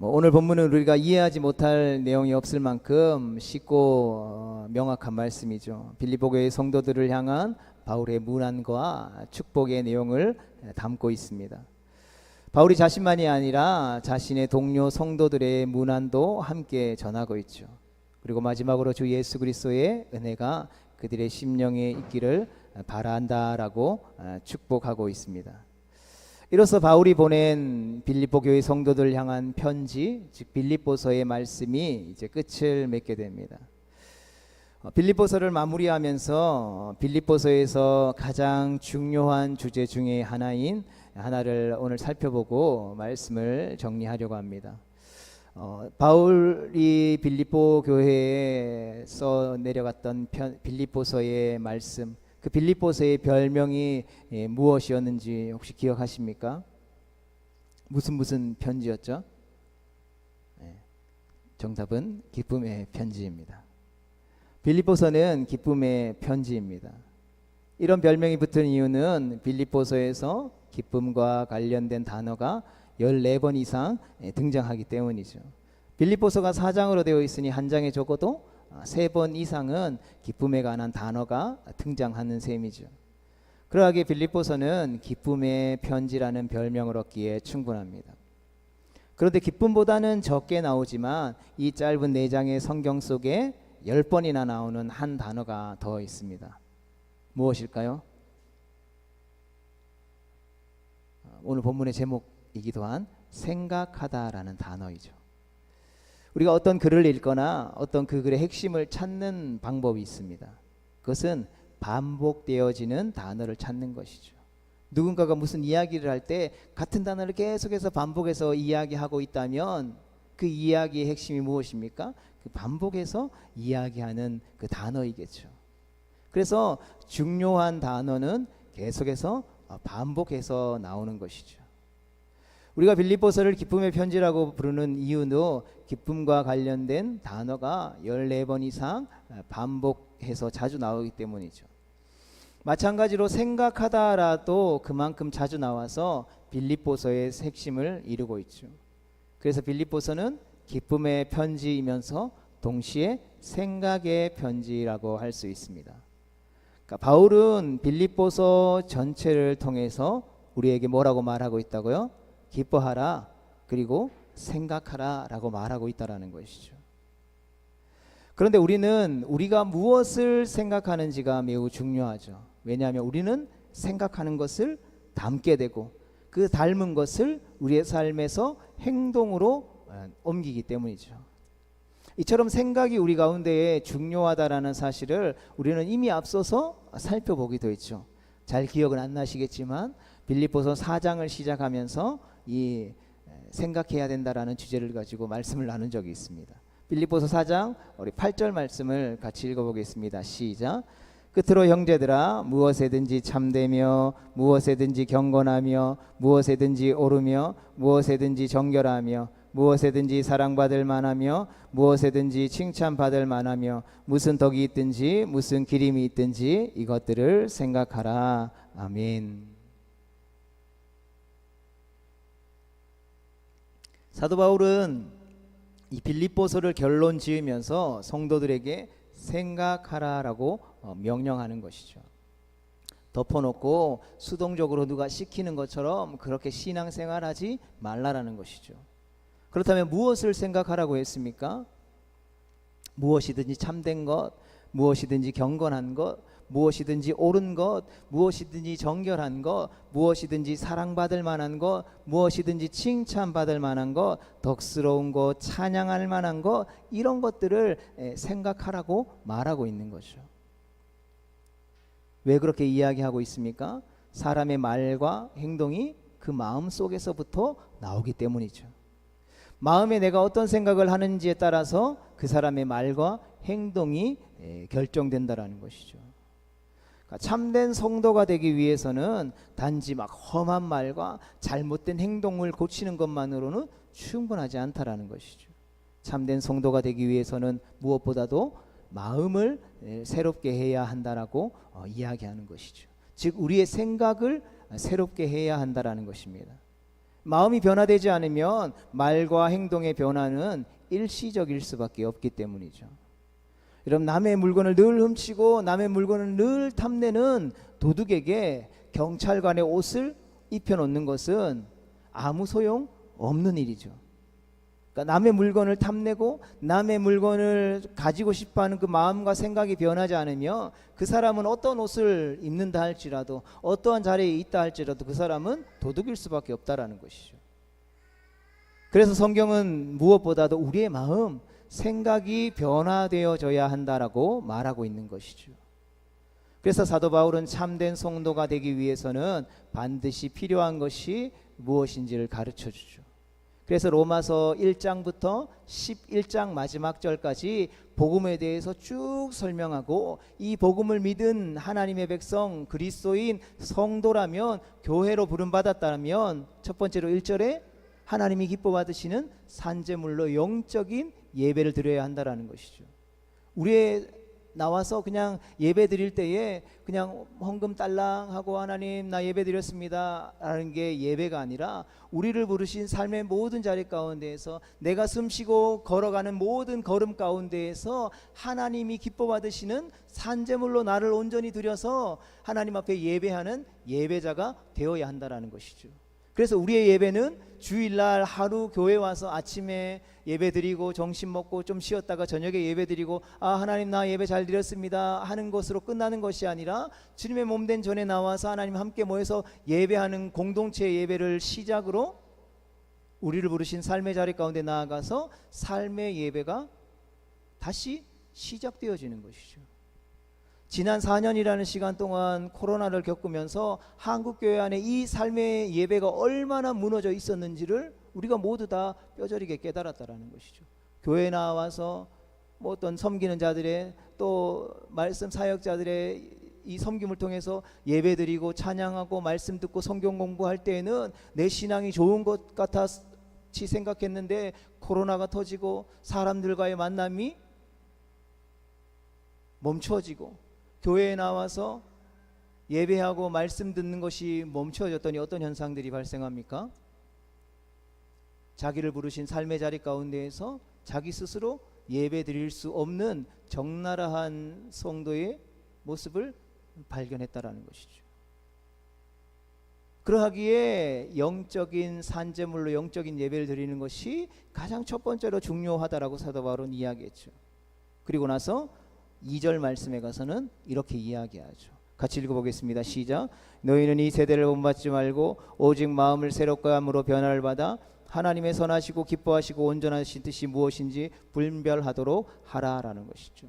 오늘 본문은 우리가 이해하지 못할 내용이 없을 만큼 쉽고 명확한 말씀이죠. 빌립보 교회 성도들을 향한 바울의 문안과 축복의 내용을 담고 있습니다. 바울이 자신만이 아니라 자신의 동료 성도들의 문안도 함께 전하고 있죠. 그리고 마지막으로 주 예수 그리스도의 은혜가 그들의 심령에 있기를 바란다라고 축복하고 있습니다. 이로써 바울이 보낸 빌립보 교회 성도들 향한 편지, 즉 빌립보서의 말씀이 이제 끝을 맺게 됩니다. 빌립보서를 마무리하면서 빌립보서에서 가장 중요한 주제 중에 하나를 오늘 살펴보고 말씀을 정리하려고 합니다. 바울이 빌립보 교회에서 내려갔던 빌립보서의 말씀, 그 빌립보서의 별명이 무엇이었는지 혹시 기억하십니까? 무슨 편지였죠? 정답은 기쁨의 편지입니다. 빌립보서는 기쁨의 편지입니다. 이런 별명이 붙은 이유는 빌립보서에서 기쁨과 관련된 단어가 14번 이상 등장하기 때문이죠. 빌립보서가 4장으로 되어 있으니 한 장에 적어도 3번 이상은 기쁨에 관한 단어가 등장하는 셈이죠. 그러하기에 빌립보서는 기쁨의 편지라는 별명을 얻기에 충분합니다. 그런데 기쁨보다는 적게 나오지만 이 짧은 4장의 성경 속에 10번이나 나오는 한 단어가 더 있습니다. 무엇일까요? 오늘 본문의 제목이기도 한 생각하다라는 단어이죠. 우리가 어떤 글을 읽거나 어떤 그 글의 핵심을 찾는 방법이 있습니다. 그것은 반복되어지는 단어를 찾는 것이죠. 누군가가 무슨 이야기를 할 때 같은 단어를 계속해서 반복해서 이야기하고 있다면 그 이야기의 핵심이 무엇입니까? 그 반복해서 이야기하는 그 단어이겠죠. 그래서 중요한 단어는 계속해서 반복해서 나오는 것이죠. 우리가 빌립보서를 기쁨의 편지라고 부르는 이유도 기쁨과 관련된 단어가 14번 이상 반복해서 자주 나오기 때문이죠. 마찬가지로 생각하다라도 그만큼 자주 나와서 빌립보서의 핵심을 이루고 있죠. 그래서 빌립보서는 기쁨의 편지이면서 동시에 생각의 편지라고 할 수 있습니다. 그러니까 바울은 빌립보서 전체를 통해서 우리에게 뭐라고 말하고 있다고요? 기뻐하라, 그리고 생각하라 라고 말하고 있다는 것이죠. 그런데 우리는 우리가 무엇을 생각하는지가 매우 중요하죠. 왜냐하면 우리는 생각하는 것을 담게 되고 그 닮은 것을 우리의 삶에서 행동으로 옮기기 때문이죠. 이처럼 생각이 우리 가운데에 중요하다라는 사실을 우리는 이미 앞서서 살펴보기도 했죠. 잘 기억은 안 나시겠지만 빌립보서 4장을 시작하면서 이 생각해야 된다라는 주제를 가지고 말씀을 나눈 적이 있습니다. 빌립보서 4장 우리 8절 말씀을 같이 읽어보겠습니다. 시작. 끝으로 형제들아 무엇에든지 참되며 무엇에든지 경건하며 무엇에든지 옳으며 무엇에든지 정결하며 무엇에든지 사랑받을 만하며 무엇에든지 칭찬받을 만하며 무슨 덕이 있든지 무슨 기림이 있든지 이것들을 생각하라. 아멘. 사도 바울은 이 빌립보서를 결론 지으면서 성도들에게 생각하라라고 명령하는 것이죠. 덮어놓고 수동적으로 누가 시키는 것처럼 그렇게 신앙생활하지 말라라는 것이죠. 그렇다면 무엇을 생각하라고 했습니까? 무엇이든지 참된 것, 무엇이든지 경건한 것, 무엇이든지 옳은 것, 무엇이든지 정결한 것, 무엇이든지 사랑받을 만한 것, 무엇이든지 칭찬받을 만한 것, 덕스러운 것, 찬양할 만한 것, 이런 것들을 생각하라고 말하고 있는 거죠. 왜 그렇게 이야기하고 있습니까? 사람의 말과 행동이 그 마음 속에서부터 나오기 때문이죠. 마음에 내가 어떤 생각을 하는지에 따라서 그 사람의 말과 행동이 결정된다라는 것이죠. 참된 성도가 되기 위해서는 단지 막 험한 말과 잘못된 행동을 고치는 것만으로는 충분하지 않다라는 것이죠. 참된 성도가 되기 위해서는 무엇보다도 마음을 새롭게 해야 한다라고 이야기하는 것이죠. 즉 우리의 생각을 새롭게 해야 한다라는 것입니다. 마음이 변화되지 않으면 말과 행동의 변화는 일시적일 수밖에 없기 때문이죠. 여러분, 남의 물건을 늘 훔치고 남의 물건을 늘 탐내는 도둑에게 경찰관의 옷을 입혀놓는 것은 아무 소용 없는 일이죠. 그러니까 남의 물건을 탐내고 남의 물건을 가지고 싶어하는 그 마음과 생각이 변하지 않으며 그 사람은 어떤 옷을 입는다 할지라도 어떠한 자리에 있다 할지라도 그 사람은 도둑일 수밖에 없다라는 것이죠. 그래서 성경은 무엇보다도 우리의 마음, 생각이 변화되어져야 한다라고 말하고 있는 것이죠. 그래서 사도 바울은 참된 성도가 되기 위해서는 반드시 필요한 것이 무엇인지를 가르쳐 주죠. 그래서 로마서 1장부터 11장 마지막 절까지 복음에 대해서 쭉 설명하고, 이 복음을 믿은 하나님의 백성 그리스도인 성도라면, 교회로 부름받았다면 첫 번째로 1절에 하나님이 기뻐 받으시는 산제물로 영적인 예배를 드려야 한다라는 것이죠. 우리의 나와서 그냥 예배 드릴 때에 그냥 헌금 딸랑하고 하나님 나 예배 드렸습니다 라는 게 예배가 아니라, 우리를 부르신 삶의 모든 자리 가운데에서 내가 숨쉬고 걸어가는 모든 걸음 가운데에서 하나님이 기뻐 받으시는 산제물로 나를 온전히 드려서 하나님 앞에 예배하는 예배자가 되어야 한다라는 것이죠. 그래서 우리의 예배는 주일날 하루 교회 와서 아침에 예배 드리고 점심 먹고 좀 쉬었다가 저녁에 예배 드리고 하나님 나 예배 잘 드렸습니다 하는 것으로 끝나는 것이 아니라, 주님의 몸된 전에 나와서 하나님 함께 모여서 예배하는 공동체 예배를 시작으로 우리를 부르신 삶의 자리 가운데 나아가서 삶의 예배가 다시 시작되어지는 것이죠. 지난 4년이라는 시간 동안 코로나를 겪으면서 한국교회 안에 이 삶의 예배가 얼마나 무너져 있었는지를 우리가 모두 다 뼈저리게 깨달았다라는 것이죠. 교회에 나와서 뭐 어떤 섬기는 자들의, 또 말씀 사역자들의 이 섬김을 통해서 예배드리고 찬양하고 말씀 듣고 성경 공부할 때에는 내 신앙이 좋은 것 같았지 생각했는데, 코로나가 터지고 사람들과의 만남이 멈춰지고 교회에 나와서 예배하고 말씀 듣는 것이 멈춰졌더니 어떤 현상들이 발생합니까? 자기를 부르신 삶의 자리 가운데에서 자기 스스로 예배 드릴 수 없는 적나라한 성도의 모습을 발견했다라는 것이죠. 그러하기에 영적인 산제물로 영적인 예배를 드리는 것이 가장 첫 번째로 중요하다라고 사도 바울은 이야기했죠. 그리고 나서 2절 말씀에 가서는 이렇게 이야기하죠. 같이 읽어보겠습니다. 시작. 너희는 이 세대를 본받지 말고 오직 마음을 새롭게 함으로 변화를 받아 하나님의 선하시고 기뻐하시고 온전하신 뜻이 무엇인지 분별하도록 하라라는 것이죠.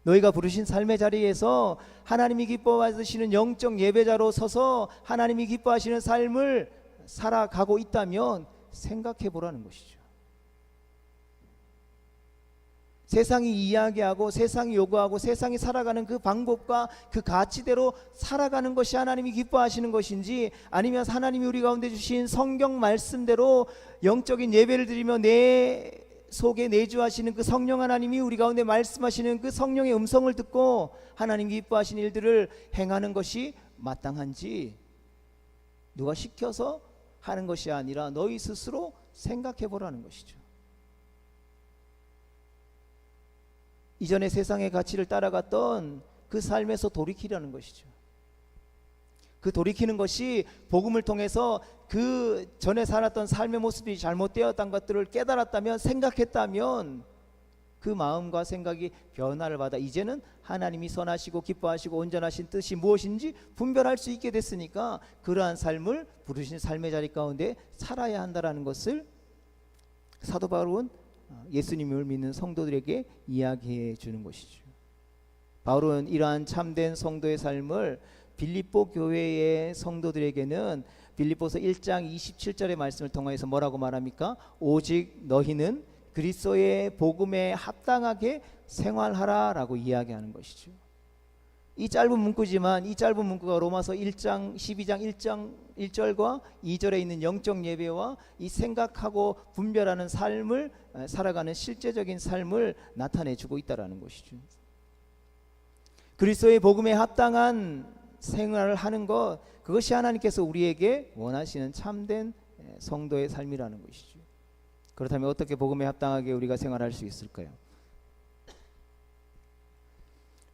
너희가 부르신 삶의 자리에서 하나님이 기뻐 받으시는 영적 예배자로 서서 하나님이 기뻐하시는 삶을 살아가고 있다면 생각해 보라는 것이죠. 세상이 이야기하고 세상이 요구하고 세상이 살아가는 그 방법과 그 가치대로 살아가는 것이 하나님이 기뻐하시는 것인지, 아니면 하나님이 우리 가운데 주신 성경 말씀대로 영적인 예배를 드리며 내 속에 내주하시는 그 성령 하나님이 우리 가운데 말씀하시는 그 성령의 음성을 듣고 하나님 기뻐하시는 일들을 행하는 것이 마땅한지, 누가 시켜서 하는 것이 아니라 너희 스스로 생각해 보라는 것이죠. 이전에 세상의 가치를 따라갔던 그 삶에서 돌이키려는 것이죠. 그 돌이키는 것이 복음을 통해서 그 전에 살았던 삶의 모습이 잘못되었던 것들을 깨달았다면, 생각했다면 그 마음과 생각이 변화를 받아 이제는 하나님이 선하시고 기뻐하시고 온전하신 뜻이 무엇인지 분별할 수 있게 됐으니까 그러한 삶을 부르신 삶의 자리 가운데 살아야 한다는 것을 사도 바울은 예수님을 믿는 성도들에게 이야기해 주는 것이죠. 바울은 이러한 참된 성도의 삶을 빌립보 교회의 성도들에게는 빌립보서 1장 27절의 말씀을 통해서 뭐라고 말합니까? 오직 너희는 그리스도의 복음에 합당하게 생활하라 라고 이야기하는 것이죠. 이 짧은 문구지만 이 짧은 문구가 로마서 1장 12장 1절과 2절에 있는 영적 예배와 이 생각하고 분별하는 삶을 살아가는 실제적인 삶을 나타내주고 있다는 것이죠. 그리스도의 복음에 합당한 생활을 하는 것, 그것이 하나님께서 우리에게 원하시는 참된 성도의 삶이라는 것이죠. 그렇다면 어떻게 복음에 합당하게 우리가 생활할 수 있을까요?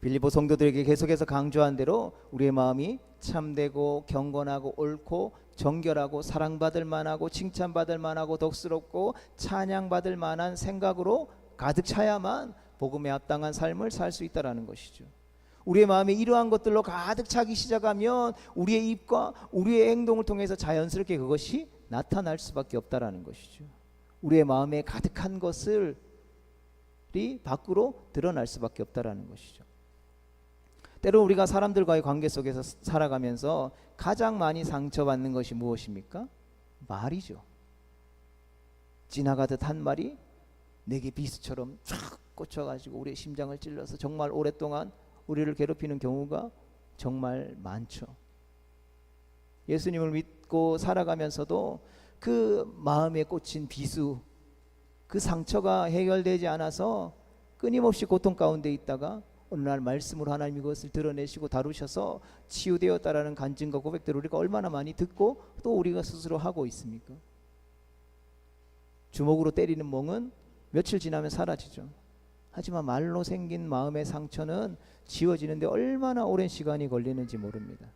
빌립보 성도들에게 계속해서 강조한 대로 우리의 마음이 참되고 경건하고 옳고 정결하고 사랑받을 만하고 칭찬받을 만하고 덕스럽고 찬양받을 만한 생각으로 가득 차야만 복음에 합당한 삶을 살 수 있다는 것이죠. 우리의 마음에 이러한 것들로 가득 차기 시작하면 우리의 입과 우리의 행동을 통해서 자연스럽게 그것이 나타날 수밖에 없다는 것이죠. 우리의 마음에 가득한 것을 밖으로 드러날 수밖에 없다는 것이죠. 때로 우리가 사람들과의 관계 속에서 살아가면서 가장 많이 상처받는 것이 무엇입니까? 말이죠. 지나가듯 한 말이 내게 비수처럼 쫙 꽂혀가지고 우리의 심장을 찔러서 정말 오랫동안 우리를 괴롭히는 경우가 정말 많죠. 예수님을 믿고 살아가면서도 그 마음에 꽂힌 비수, 그 상처가 해결되지 않아서 끊임없이 고통 가운데 있다가 어느 날 말씀으로 하나님이 그것을 드러내시고 다루셔서 치유되었다라는 간증과 고백들을 우리가 얼마나 많이 듣고 또 우리가 스스로 하고 있습니까? 주먹으로 때리는 멍은 며칠 지나면 사라지죠. 하지만 말로 생긴 마음의 상처는 지워지는데 얼마나 오랜 시간이 걸리는지 모릅니다.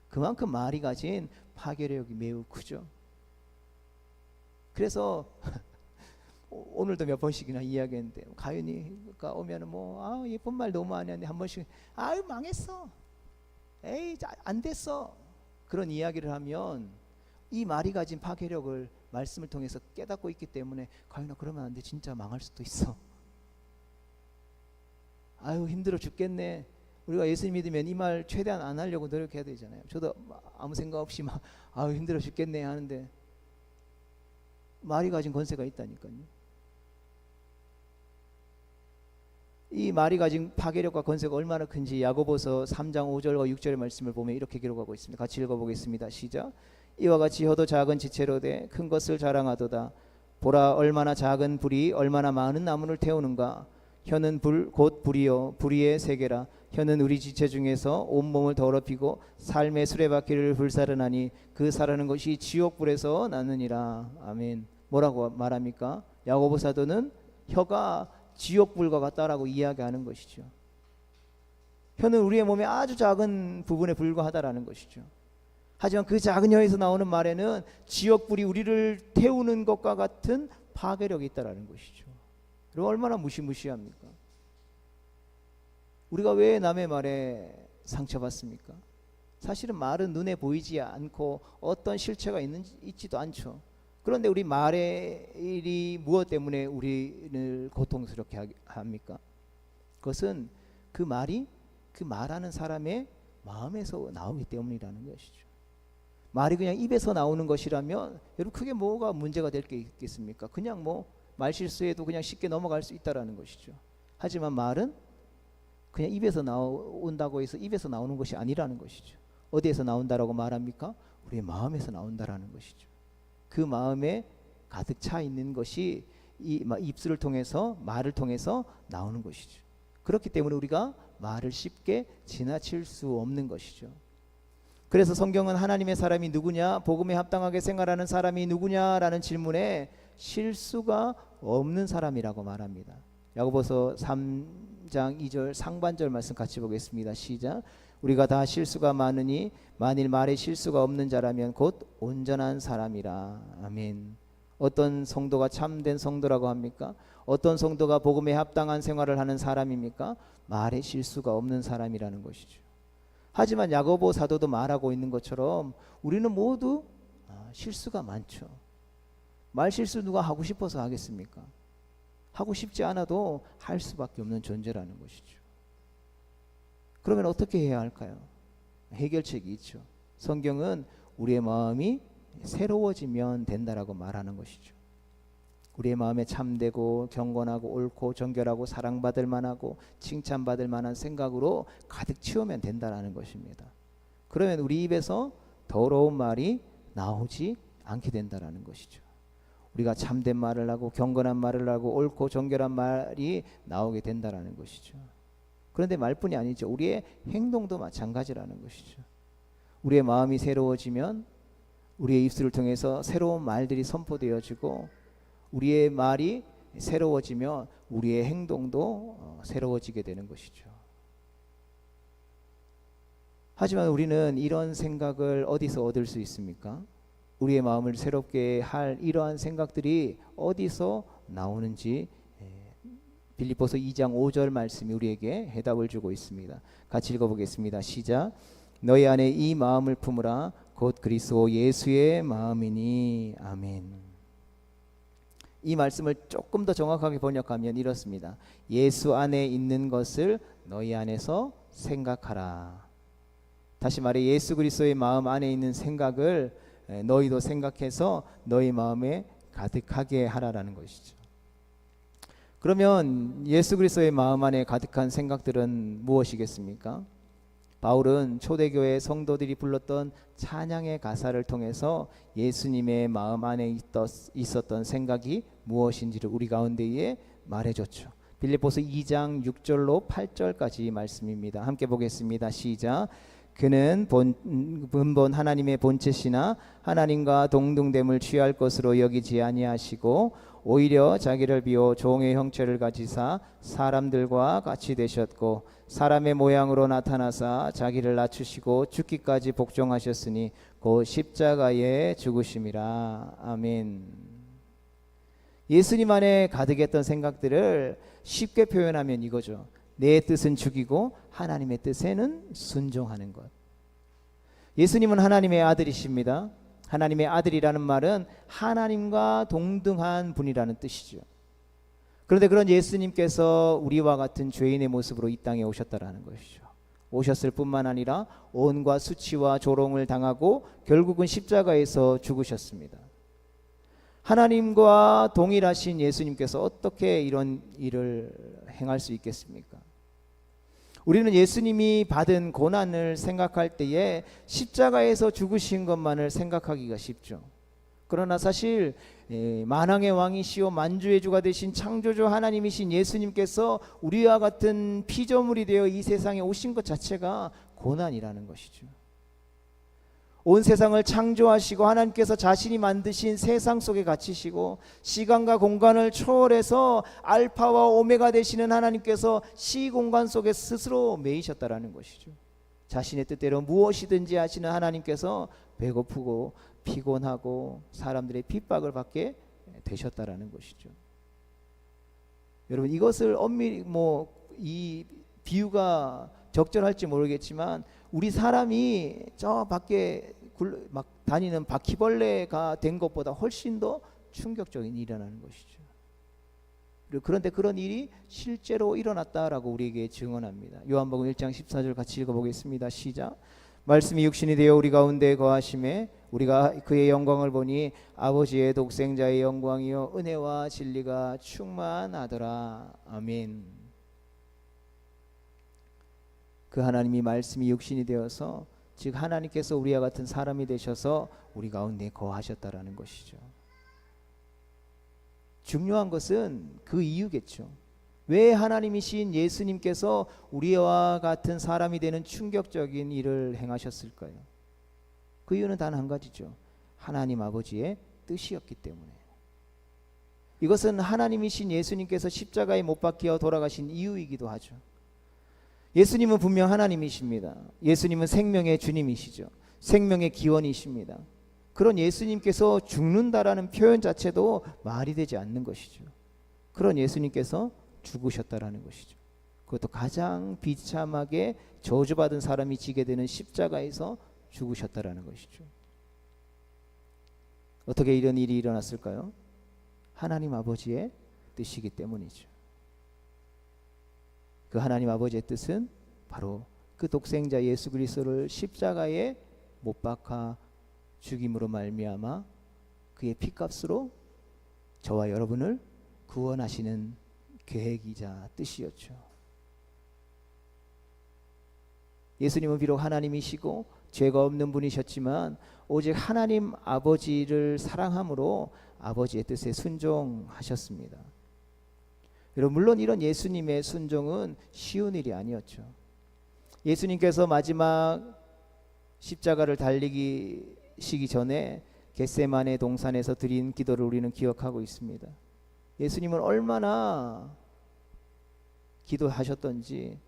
그만큼 말이 가진 파괴력이 매우 크죠. 그래서 오늘도 몇 번씩이나 이야기했는데 가윤이가 오면은 예쁜 말 너무 많이 하는데 한 번씩 아유 망했어, 에이 안 됐어, 그런 이야기를 하면 이 말이 가진 파괴력을 말씀을 통해서 깨닫고 있기 때문에 가윤아 그러면 안 돼, 진짜 망할 수도 있어. 아유 힘들어 죽겠네. 우리가 예수님 믿으면 이 말 최대한 안 하려고 노력해야 되잖아요. 저도 아무 생각 없이 아유 힘들어 죽겠네 하는데 말이 가진 권세가 있다니까요. 이 말이 가진 파괴력과 권세가 얼마나 큰지 야고보서 3장 5절과 6절의 말씀을 보면 이렇게 기록하고 있습니다. 같이 읽어보겠습니다. 시작. 이와 같이 혀도 작은 지체로 돼 큰 것을 자랑하도다. 보라 얼마나 작은 불이 얼마나 많은 나무를 태우는가. 혀는 불 곧 불이요 불의의 세계라. 혀는 우리 지체 중에서 온몸을 더럽히고 삶의 수레바퀴를 불사르나니 그 사르는 것이 지옥불에서 나느니라. 아멘. 뭐라고 말합니까? 야고보 사도는 혀가 지옥불과 같다라고 이야기하는 것이죠. 혀는 우리의 몸에 아주 작은 부분에 불과하다라는 것이죠. 하지만 그 작은 혀에서 나오는 말에는 지옥불이 우리를 태우는 것과 같은 파괴력이 있다라는 것이죠. 그럼 얼마나 무시무시합니까? 우리가 왜 남의 말에 상처받습니까? 사실은 말은 눈에 보이지 않고 어떤 실체가 있지도 않죠. 그런데 우리 말의 일이 무엇 때문에 우리를 고통스럽게 합니까? 그것은 그 말이 그 말하는 사람의 마음에서 나오기 때문이라는 것이죠. 말이 그냥 입에서 나오는 것이라면 여러분 크게 뭐가 문제가 될 게 있겠습니까? 그냥 말실수해도 그냥 쉽게 넘어갈 수 있다라는 것이죠. 하지만 말은 그냥 입에서 나온다고 해서 입에서 나오는 것이 아니라는 것이죠. 어디에서 나온다라고 말합니까? 우리의 마음에서 나온다라는 것이죠. 그 마음에 가득 차 있는 것이 이 입술을 통해서 말을 통해서 나오는 것이죠. 그렇기 때문에 우리가 말을 쉽게 지나칠 수 없는 것이죠. 그래서 성경은 하나님의 사람이 누구냐, 복음에 합당하게 생활하는 사람이 누구냐라는 질문에 실수가 없는 사람이라고 말합니다. 야고보서 3장 2절 상반절 말씀 같이 보겠습니다. 시작. 우리가 다 실수가 많으니 만일 말에 실수가 없는 자라면 곧 온전한 사람이라. 아멘. 어떤 성도가 참된 성도라고 합니까? 어떤 성도가 복음에 합당한 생활을 하는 사람입니까? 말에 실수가 없는 사람이라는 것이죠. 하지만 야고보 사도도 말하고 있는 것처럼 우리는 모두 실수가 많죠. 말 실수 누가 하고 싶어서 하겠습니까? 하고 싶지 않아도 할 수밖에 없는 존재라는 것이죠. 그러면 어떻게 해야 할까요? 해결책이 있죠. 성경은 우리의 마음이 새로워지면 된다라고 말하는 것이죠. 우리의 마음에 참되고 경건하고 옳고 정결하고 사랑받을 만하고 칭찬받을 만한 생각으로 가득 채우면 된다라는 것입니다. 그러면 우리 입에서 더러운 말이 나오지 않게 된다라는 것이죠. 우리가 참된 말을 하고 경건한 말을 하고 옳고 정결한 말이 나오게 된다라는 것이죠. 그런데 말뿐이 아니죠. 우리의 행동도 마찬가지라는 것이죠. 우리의 마음이 새로워지면 우리의 입술을 통해서 새로운 말들이 선포되어지고, 우리의 말이 새로워지면 우리의 행동도 새로워지게 되는 것이죠. 하지만 우리는 이런 생각을 어디서 얻을 수 있습니까? 우리의 마음을 새롭게 할 이러한 생각들이 어디서 나오는지 빌립보서 2장 5절 말씀이 우리에게 해답을 주고 있습니다. 같이 읽어보겠습니다. 시작. 너희 안에 이 마음을 품으라. 곧 그리스도 예수의 마음이니. 아멘. 이 말씀을 조금 더 정확하게 번역하면 이렇습니다. 예수 안에 있는 것을 너희 안에서 생각하라. 다시 말해 예수 그리스도의 마음 안에 있는 생각을 너희도 생각해서 너희 마음에 가득하게 하라라는 것이죠. 그러면 예수 그리스도의 마음 안에 가득한 생각들은 무엇이겠습니까? 바울은 초대교회 성도들이 불렀던 찬양의 가사를 통해서 예수님의 마음 안에 있었던 생각이 무엇인지를 우리 가운데에 말해줬죠. 빌립보서 2장 6절로 8절까지 말씀입니다. 함께 보겠습니다. 시작. 그는 근본 하나님의 본체시나 하나님과 동등됨을 취할 것으로 여기지 아니하시고 오히려 자기를 비워 종의 형체를 가지사 사람들과 같이 되셨고 사람의 모양으로 나타나사 자기를 낮추시고 죽기까지 복종하셨으니 곧 십자가에 죽으심이라. 아멘. 예수님 안에 가득했던 생각들을 쉽게 표현하면 이거죠. 내 뜻은 죽이고 하나님의 뜻에는 순종하는 것. 예수님은 하나님의 아들이십니다. 하나님의 아들이라는 말은 하나님과 동등한 분이라는 뜻이죠. 그런데 그런 예수님께서 우리와 같은 죄인의 모습으로 이 땅에 오셨다라는 것이죠. 오셨을 뿐만 아니라 온갖 수치와 조롱을 당하고 결국은 십자가에서 죽으셨습니다. 하나님과 동일하신 예수님께서 어떻게 이런 일을 행할 수 있겠습니까? 우리는 예수님이 받은 고난을 생각할 때에 십자가에서 죽으신 것만을 생각하기가 쉽죠. 그러나 사실 만왕의 왕이시오 만주의 주가 되신 창조주 하나님이신 예수님께서 우리와 같은 피조물이 되어 이 세상에 오신 것 자체가 고난이라는 것이죠. 온 세상을 창조하시고 하나님께서 자신이 만드신 세상 속에 갇히시고 시간과 공간을 초월해서 알파와 오메가 되시는 하나님께서 시공간 속에 스스로 매이셨다라는 것이죠. 자신의 뜻대로 무엇이든지 하시는 하나님께서 배고프고 피곤하고 사람들의 핍박을 받게 되셨다라는 것이죠. 여러분 이것을 엄밀히 이 비유가 적절할지 모르겠지만 우리 사람이 저 밖에 막 다니는 바퀴벌레가 된 것보다 훨씬 더 충격적인 일이 일어나는 것이죠. 그런데 그런 일이 실제로 일어났다라고 우리에게 증언합니다. 요한복음 1장 14절 같이 읽어보겠습니다. 시작. 말씀이 육신이 되어 우리 가운데 거하심에 우리가 그의 영광을 보니 아버지의 독생자의 영광이요 은혜와 진리가 충만하더라. 아멘. 그 하나님이 말씀이 육신이 되어서 즉 하나님께서 우리와 같은 사람이 되셔서 우리 가운데 거하셨다라는 것이죠. 중요한 것은 그 이유겠죠. 왜 하나님이신 예수님께서 우리와 같은 사람이 되는 충격적인 일을 행하셨을까요? 그 이유는 단 한 가지죠. 하나님 아버지의 뜻이었기 때문에. 이것은 하나님이신 예수님께서 십자가에 못 박혀 돌아가신 이유이기도 하죠. 예수님은 분명 하나님이십니다. 예수님은 생명의 주님이시죠. 생명의 기원이십니다. 그런 예수님께서 죽는다라는 표현 자체도 말이 되지 않는 것이죠. 그런 예수님께서 죽으셨다라는 것이죠. 그것도 가장 비참하게 저주받은 사람이 지게 되는 십자가에서 죽으셨다라는 것이죠. 어떻게 이런 일이 일어났을까요? 하나님 아버지의 뜻이기 때문이죠. 그 하나님 아버지의 뜻은 바로 그 독생자 예수 그리스도를 십자가에 못 박아 죽임으로 말미암아 그의 피값으로 저와 여러분을 구원하시는 계획이자 뜻이었죠. 예수님은 비록 하나님이시고 죄가 없는 분이셨지만 오직 하나님 아버지를 사랑함으로 아버지의 뜻에 순종하셨습니다. 여러분 물론 이런 예수님의 순종은 쉬운 일이 아니었죠. 예수님께서 마지막 십자가를 달리시기 전에 겟세마네 동산에서 드린 기도를 우리는 기억하고 있습니다. 예수님은 얼마나 기도하셨던지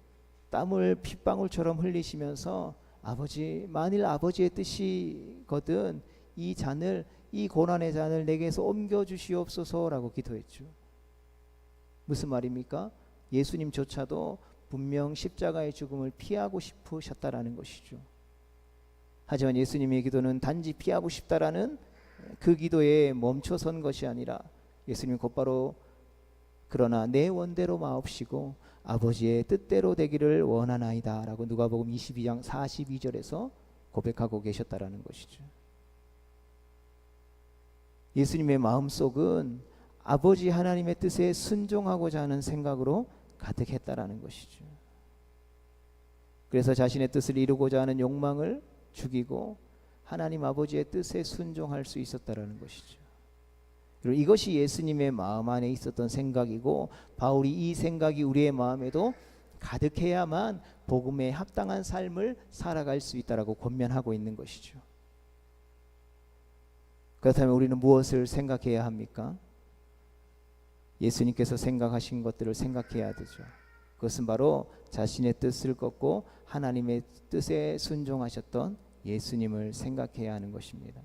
땀을 핏방울처럼 흘리시면서 아버지, 만일 아버지의 뜻이거든 이 잔을, 이 고난의 잔을 내게서 옮겨 주시옵소서라고 기도했죠. 무슨 말입니까? 예수님조차도 분명 십자가의 죽음을 피하고 싶으셨다라는 것이죠. 하지만 예수님의 기도는 단지 피하고 싶다라는 그 기도에 멈춰선 것이 아니라 예수님 곧바로 그러나 내 원대로 마옵시고 아버지의 뜻대로 되기를 원하나이다 라고 누가복음 22장 42절에서 고백하고 계셨다라는 것이죠. 예수님의 마음속은 아버지 하나님의 뜻에 순종하고자 하는 생각으로 가득했다라는 것이죠. 그래서 자신의 뜻을 이루고자 하는 욕망을 죽이고 하나님 아버지의 뜻에 순종할 수 있었다라는 것이죠. 그리고 이것이 예수님의 마음 안에 있었던 생각이고 바울이 이 생각이 우리의 마음에도 가득해야만 복음에 합당한 삶을 살아갈 수 있다라고 권면하고 있는 것이죠. 그렇다면 우리는 무엇을 생각해야 합니까? 예수님께서 생각하신 것들을 생각해야 되죠. 그것은 바로 자신의 뜻을 꺾고 하나님의 뜻에 순종하셨던 예수님을 생각해야 하는 것입니다.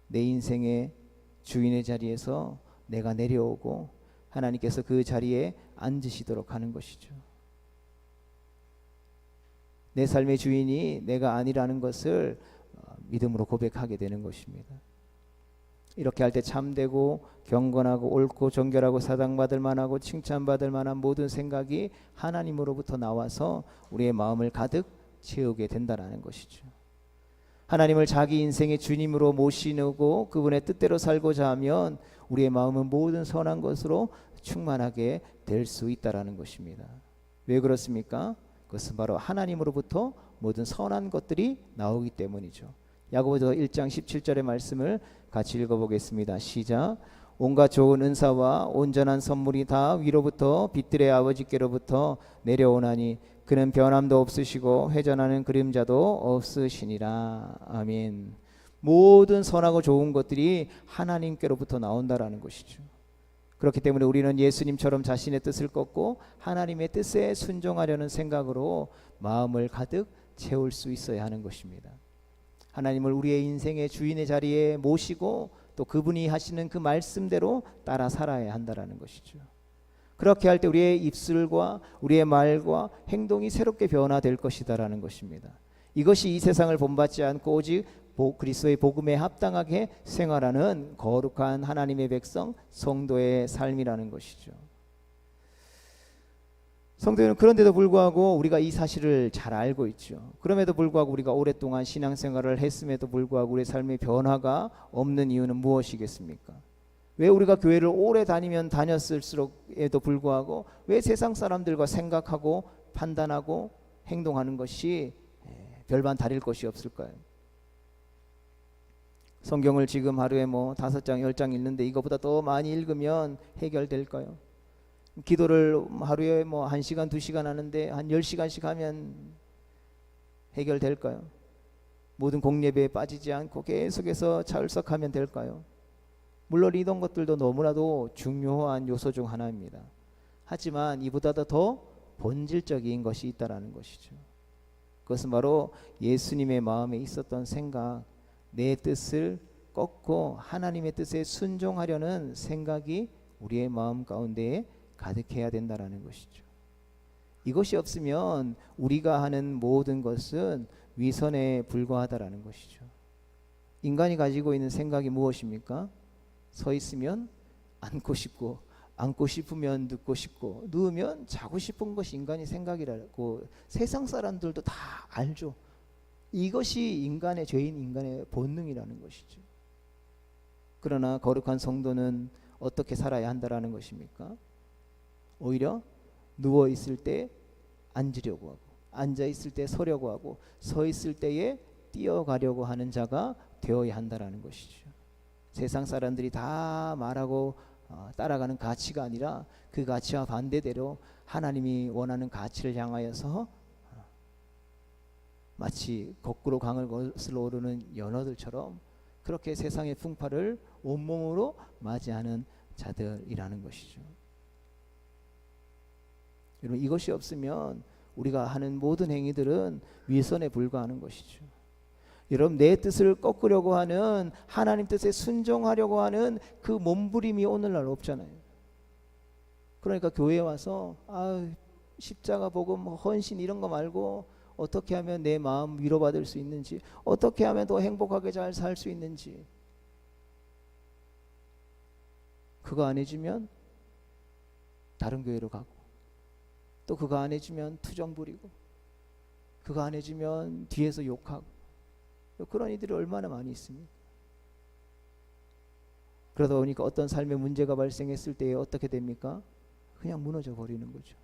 내 인생의 주인의 자리에서 내가 내려오고 하나님께서 그 자리에 앉으시도록 하는 것이죠. 내 삶의 주인이 내가 아니라는 것을 믿음으로 고백하게 되는 것입니다. 이렇게 할 때 참되고 경건하고 옳고 정결하고 사랑받을 만하고 칭찬받을 만한 모든 생각이 하나님으로부터 나와서 우리의 마음을 가득 채우게 된다는 것이죠. 하나님을 자기 인생의 주님으로 모시고 그분의 뜻대로 살고자 하면 우리의 마음은 모든 선한 것으로 충만하게 될 수 있다는 것입니다. 왜 그렇습니까? 그것은 바로 하나님으로부터 모든 선한 것들이 나오기 때문이죠. 야고보서 1장 17절의 말씀을 같이 읽어보겠습니다. 시작. 온갖 좋은 은사와 온전한 선물이 다 위로부터 빛들의 아버지께로부터 내려오나니 그는 변함도 없으시고 회전하는 그림자도 없으시니라. 아멘. 모든 선하고 좋은 것들이 하나님께로부터 나온다라는 것이죠. 그렇기 때문에 우리는 예수님처럼 자신의 뜻을 꺾고 하나님의 뜻에 순종하려는 생각으로 마음을 가득 채울 수 있어야 하는 것입니다. 하나님을 우리의 인생의 주인의 자리에 모시고 또 그분이 하시는 그 말씀대로 따라 살아야 한다라는 것이죠. 그렇게 할 때 우리의 입술과 우리의 말과 행동이 새롭게 변화될 것이다라는 것입니다. 이것이 이 세상을 본받지 않고 오직 그리스도의 복음에 합당하게 생활하는 거룩한 하나님의 백성 성도의 삶이라는 것이죠. 성도는 그런데도 불구하고 우리가 이 사실을 잘 알고 있죠. 그럼에도 불구하고 우리가 오랫동안 신앙생활을 했음에도 불구하고 우리의 삶의 변화가 없는 이유는 무엇이겠습니까? 왜 우리가 교회를 오래 다녔을수록에도 불구하고 왜 세상 사람들과 생각하고 판단하고 행동하는 것이 별반 다를 것이 없을까요? 성경을 지금 하루에 5장 10장 읽는데 이거보다 더 많이 읽으면 해결될까요? 기도를 하루에 1시간 2시간 하는데 한 10시간씩 하면 해결될까요? 모든 공예배에 빠지지 않고 계속해서 철석하면 될까요? 물론 이런 것들도 너무나도 중요한 요소 중 하나입니다. 하지만 이보다도 더 본질적인 것이 있다라는 것이죠. 그것은 바로 예수님의 마음에 있었던 생각, 내 뜻을 꺾고 하나님의 뜻에 순종하려는 생각이 우리의 마음 가운데에 가득해야 된다라는 것이죠. 이것이 없으면 우리가 하는 모든 것은 위선에 불과하다라는 것이죠. 인간이 가지고 있는 생각이 무엇입니까? 서 있으면 앉고 싶고, 앉고 싶으면 눕고 싶고, 누우면 자고 싶은 것이 인간의 생각이라고 세상 사람들도 다 알죠. 이것이 인간의 죄인 인간의 본능이라는 것이죠. 그러나 거룩한 성도는 어떻게 살아야 한다라는 것입니까? 오히려 누워 있을 때 앉으려고 하고, 앉아 있을 때 서려고 하고, 서 있을 때에 뛰어가려고 하는 자가 되어야 한다라는 것이죠. 세상 사람들이 다 말하고 따라가는 가치가 아니라 그 가치와 반대대로 하나님이 원하는 가치를 향하여서 마치 거꾸로 강을 거슬러 오르는 연어들처럼 그렇게 세상의 풍파를 온몸으로 맞이하는 자들이라는 것이죠. 여러분, 이것이 없으면 우리가 하는 모든 행위들은 위선에 불과하는 것이죠. 여러분, 내 뜻을 꺾으려고 하는, 하나님 뜻에 순종하려고 하는 그 몸부림이 오늘날 없잖아요. 그러니까 교회에 와서 십자가 복음, 헌신 이런 거 말고 어떻게 하면 내 마음 위로받을 수 있는지, 어떻게 하면 더 행복하게 잘 살 수 있는지, 그거 안 해주면 다른 교회로 가고, 또 그거 안 해주면 투정 부리고, 그거 안 해주면 뒤에서 욕하고, 그런 이들이 얼마나 많이 있습니까? 그러다 보니까 어떤 삶의 문제가 발생했을 때 어떻게 됩니까? 그냥 무너져 버리는 거죠.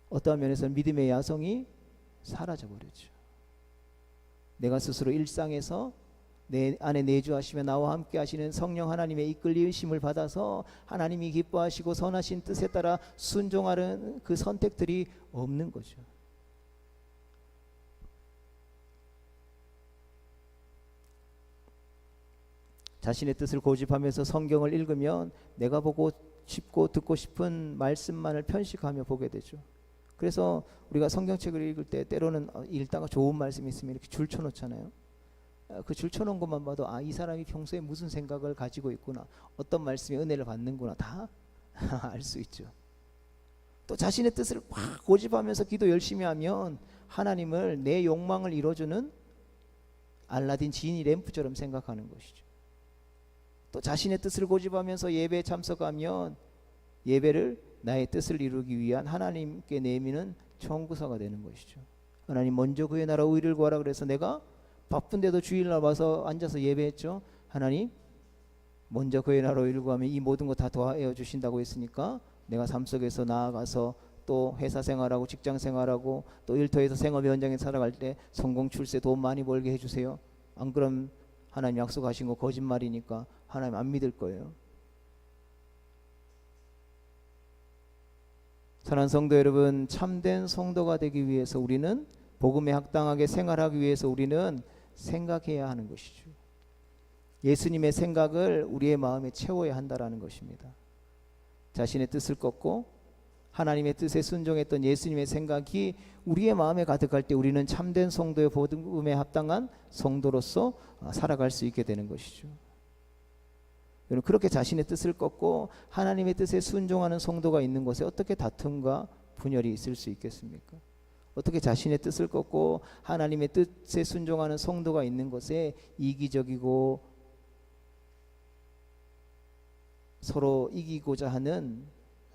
어떠한 면에서는 믿음의 야성이 사라져 버렸죠. 내가 스스로 일상에서 내 안에 내주하시며 나와 함께 하시는 성령 하나님의 이끌리심을 받아서 하나님이 기뻐하시고 선하신 뜻에 따라 순종하는 그 선택들이 없는 거죠. 자신의 뜻을 고집하면서 성경을 읽으면 내가 보고 싶고 듣고 싶은 말씀만을 편식하며 보게 되죠. 그래서 우리가 성경책을 읽을 때 때로는 읽다가 좋은 말씀이 있으면 이렇게 줄 쳐놓잖아요. 그 줄 쳐놓은 것만 봐도 이 사람이 평소에 무슨 생각을 가지고 있구나, 어떤 말씀에 은혜를 받는구나 다 알 수 있죠. 또 자신의 뜻을 막 고집하면서 기도 열심히 하면 하나님을 내 욕망을 이뤄주는 알라딘 지니 램프처럼 생각하는 것이죠. 또 자신의 뜻을 고집하면서 예배에 참석하면 예배를 나의 뜻을 이루기 위한 하나님께 내미는 청구서가 되는 것이죠. 하나님, 먼저 그의 나라 의를 구하라 그래서 내가 바쁜데도 주일날 와서 앉아서 예배했죠. 하나님, 먼저 그의 나라 의를 구하면 이 모든 거 다 도와해 주신다고 했으니까 내가 삶 속에서 나아가서 또 회사 생활하고 직장 생활하고 또 일터에서 생업의 현장에 살아갈 때 성공 출세 돈 많이 벌게 해주세요. 안 그럼 하나님 약속하신 거 거짓말이니까 하나님 안 믿을 거예요. 사랑하는 성도 여러분, 참된 성도가 되기 위해서 우리는 복음에 합당하게 생활하기 위해서 우리는 생각해야 하는 것이죠. 예수님의 생각을 우리의 마음에 채워야 한다라는 것입니다. 자신의 뜻을 꺾고 하나님의 뜻에 순종했던 예수님의 생각이 우리의 마음에 가득할 때 우리는 참된 성도의 복음에 합당한 성도로서 살아갈 수 있게 되는 것이죠. 여러분, 그렇게 자신의 뜻을 꺾고 하나님의 뜻에 순종하는 성도가 있는 곳에 어떻게 다툼과 분열이 있을 수 있겠습니까? 어떻게 자신의 뜻을 꺾고 하나님의 뜻에 순종하는 성도가 있는 곳에 이기적이고 서로 이기고자 하는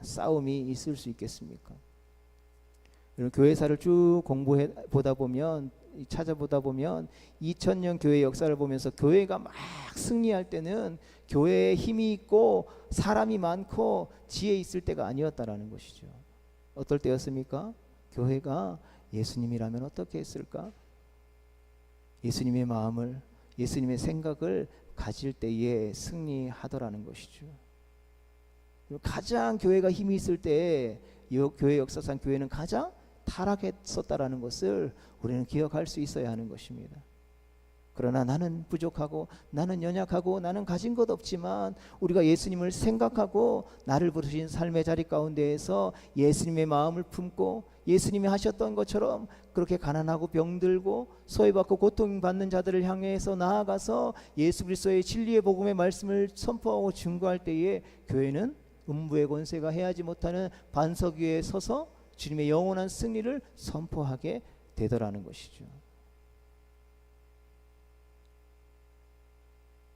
싸움이 있을 수 있겠습니까? 여러분, 교회사를 쭉 공부해 보다 보면, 찾아보다 보면 2000년 교회 역사를 보면서 교회가 막 승리할 때는 교회에 힘이 있고 사람이 많고 지혜 있을 때가 아니었다라는 것이죠. 어떨 때였습니까? 교회가 예수님이라면 어떻게 했을까? 예수님의 마음을, 예수님의 생각을 가질 때에 승리하더라는 것이죠. 가장 교회가 힘이 있을 때 교회 역사상 교회는 가장 타락했었다라는 것을 우리는 기억할 수 있어야 하는 것입니다. 그러나 나는 부족하고 나는 연약하고 나는 가진 것 없지만 우리가 예수님을 생각하고 나를 부르신 삶의 자리 가운데에서 예수님의 마음을 품고 예수님이 하셨던 것처럼 그렇게 가난하고 병들고 소외받고 고통받는 자들을 향해서 나아가서 예수 그리스도의 진리의 복음의 말씀을 선포하고 증거할 때에 교회는 음부의 권세가 해하지 못하는 반석 위에 서서 주님의 영원한 승리를 선포하게 되더라는 것이죠.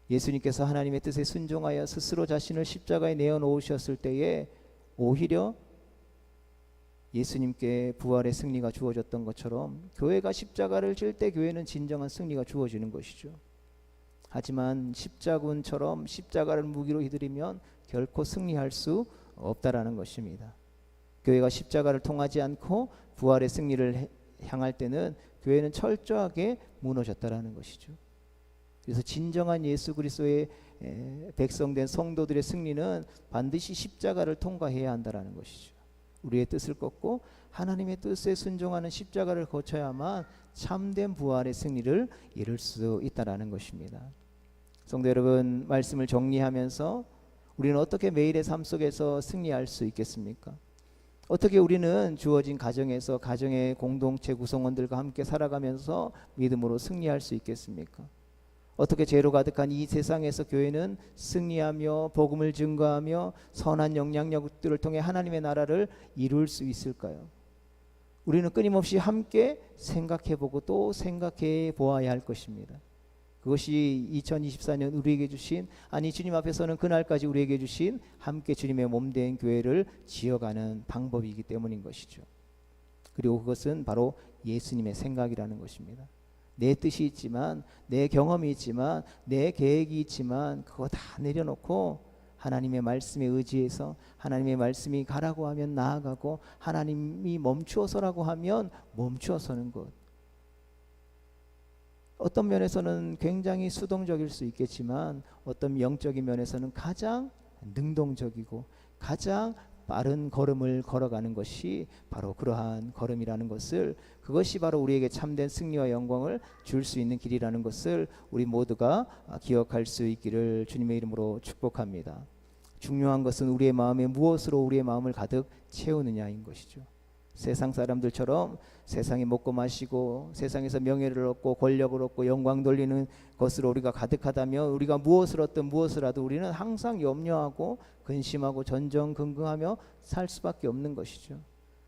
예수님께서 하나님의 뜻에 순종하여 스스로 자신을 십자가에 내어놓으셨을 때에 오히려 예수님께 부활의 승리가 주어졌던 것처럼 교회가 십자가를 질 때 교회는 진정한 승리가 주어지는 것이죠. 하지만 십자군처럼 십자가를 무기로 휘두르면 결코 승리할 수 없다라는 것입니다. 교회가 십자가를 통하지 않고 부활의 승리를 향할 때는 교회는 철저하게 무너졌다라는 것이죠. 그래서 진정한 예수 그리스도의 백성된 성도들의 승리는 반드시 십자가를 통과해야 한다라는 것이죠. 우리의 뜻을 꺾고 하나님의 뜻에 순종하는 십자가를 거쳐야만 참된 부활의 승리를 이룰 수 있다라는 것입니다. 성도 여러분, 말씀을 정리하면서 우리는 어떻게 매일의 삶 속에서 승리할 수 있겠습니까? 어떻게 우리는 주어진 가정에서 가정의 공동체 구성원들과 함께 살아가면서 믿음으로 승리할 수 있겠습니까? 어떻게 죄로 가득한 이 세상에서 교회는 승리하며 복음을 증거하며 선한 영향력들을 통해 하나님의 나라를 이룰 수 있을까요? 우리는 끊임없이 함께 생각해보고 또 생각해 보아야 할 것입니다. 그것이 2024년 우리에게 주신, 아니 주님 앞에서는 그날까지 우리에게 주신 함께 주님의 몸된 교회를 지어가는 방법이기 때문인 것이죠. 그리고 그것은 바로 예수님의 생각이라는 것입니다. 내 뜻이 있지만, 내 경험이 있지만, 내 계획이 있지만 그거 다 내려놓고 하나님의 말씀에 의지해서 하나님의 말씀이 가라고 하면 나아가고 하나님이 멈추어서라고 하면 멈추어서는 것. 어떤 면에서는 굉장히 수동적일 수 있겠지만 어떤 영적인 면에서는 가장 능동적이고 가장 빠른 걸음을 걸어가는 것이 바로 그러한 걸음이라는 것을, 그것이 바로 우리에게 참된 승리와 영광을 줄 수 있는 길이라는 것을 우리 모두가 기억할 수 있기를 주님의 이름으로 축복합니다. 중요한 것은 우리의 마음에 무엇으로 우리의 마음을 가득 채우느냐인 것이죠. 세상 사람들처럼 세상에 먹고 마시고 세상에서 명예를 얻고 권력을 얻고 영광 돌리는 것으로 우리가 가득하다면 우리가 무엇을 얻든 무엇을 하든 우리는 항상 염려하고 근심하고 전전긍긍하며 살 수밖에 없는 것이죠.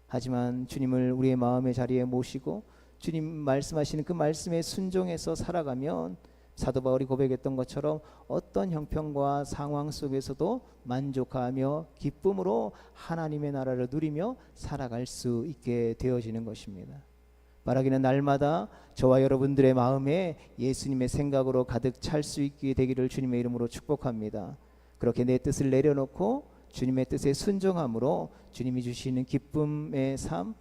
하지만 주님을 우리의 마음의 자리에 모시고 주님 말씀하시는 그 말씀에 순종해서 살아가면 사도 바울이 고백했던 것처럼 어떤 형편과 상황 속에서도 만족하며 기쁨으로 하나님의 나라를 누리며 살아갈 수 있게 되어지는 것입니다. 말하기는 날마다 저와 여러분들의 마음에 예수님의 생각으로 가득 찰 수 있게 되기를 주님의 이름으로 축복합니다. 그렇게 내 뜻을 내려놓고 주님의 뜻에 순종함으로 주님이 주시는 기쁨의 삶,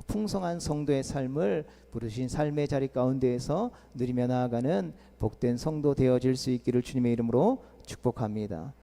풍성한 성도의 삶을 부르신 삶의 자리 가운데에서 누리며 나아가는 복된 성도 되어질 수 있기를 주님의 이름으로 축복합니다.